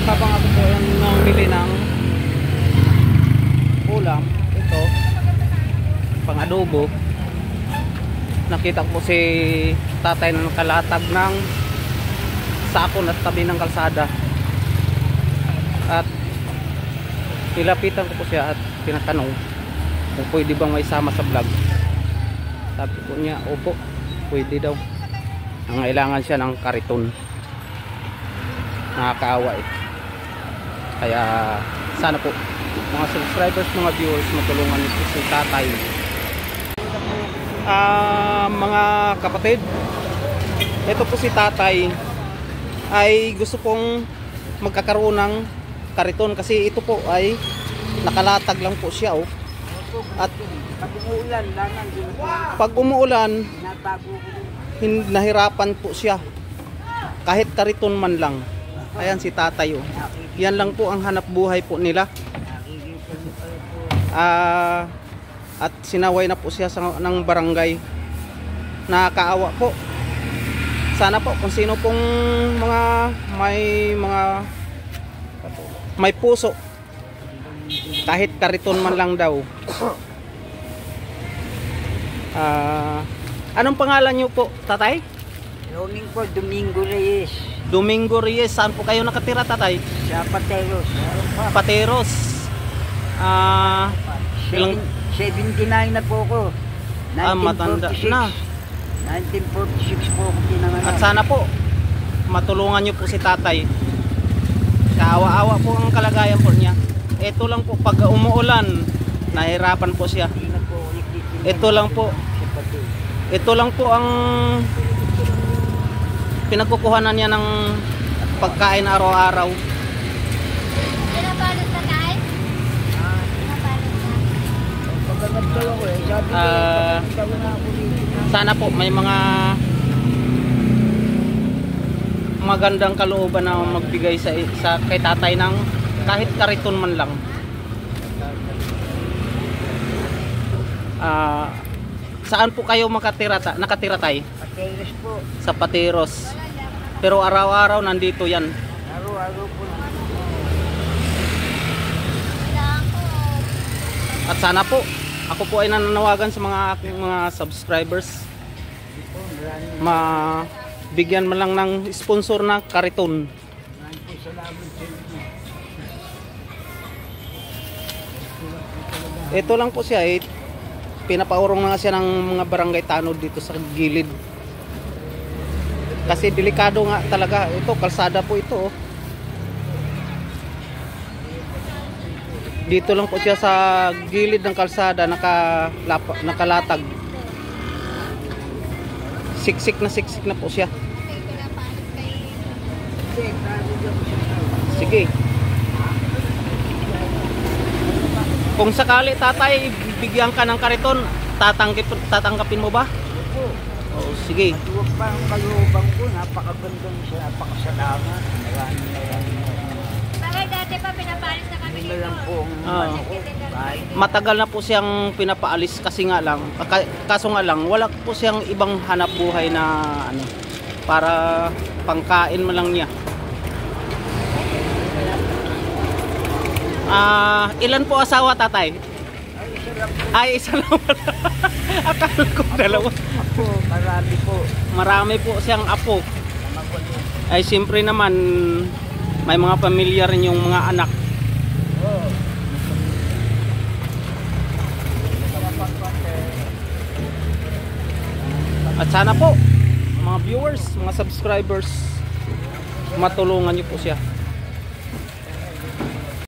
habang ako po yung namili ng ulam, ito pang adobo, nakita ko si tatay na nakalatag ng sako na tabi ng kalsada, at nilapitan ko po siya at tinatanong kung pwede bang may sama sa vlog. Sabi po niya, opo, pwede daw. Ang kailangan siya ng kariton. Nakakaawa eh. Kaya sana po mga subscribers, mga viewers, matulungan niyo si tatay. Mga kapatid, ito po si tatay ay gusto pong magkakaroon ng kariton kasi ito po ay nakalatag lang po siya, oh. At pag umuulan nahirapan po siya kahit kariton man lang. Ayan si tatay, oh. Yan lang po ang hanap buhay po nila. At sinaway na po siya ng barangay. Nakakaawa po. Sana po kung sino pong may puso, kahit kariton man lang daw. Anong pangalan niyo po, tatay? Domingo Reyes. Domingo Reyes. Saan po kayo nakatira, tatay? Sa Pateros. Pateros. Ilang 79 na po ako. matanda 1946. na. 1946 po ako pinanganak. At sana po matulungan niyo po si tatay. Kaawa-awa po ang kalagayan po niya. Ito lang po, pag umuulan nahirapan po siya. Ito lang po ang pinagkukuhanan niya ng pagkain araw-araw. Pinabalot na tayo? Sana po may mga magandang kalooban na magbigay sa kay tatay ng kahit kariton man lang. Saan po kayo nakatira tay? Pateros po. Sa Pateros. Pero araw-araw nandito yan. Araw-araw po. At sana po ako po ay nananawagan sa mga aking mga subscribers, bigyan man lang ng sponsor na kariton. Ito lang po siya, pinapaurong na siya ng mga barangay tanod dito sa gilid. Kasi delikado nga talaga. Ito, kalsada po ito, oh. Dito lang po siya sa gilid ng kalsada, nakalatag. Siksik na po siya. Sige. Kung sakali tatay bigyan ka ng kariton, tatanggapin mo ba? Oh, sige. Matuwag pa ang kalubang ko. Napakaganda siya. Napakasalamat. Bakit dati pa pinapalis na kami Hindi dito? lang po Matagal na po siyang pinapaalis kasi nga lang, kaso nga lang wala po siyang ibang hanap buhay na para pangkain mo lang niya. Ilan po asawa, tatay? Ay, isa lang pala. Akala ko dalawa. Apo, marami po. Marami po siyang apo. Ay, siyempre naman may mga pamilya rin yung mga anak. At sana po mga viewers, mga subscribers, matulungan niyo po siya.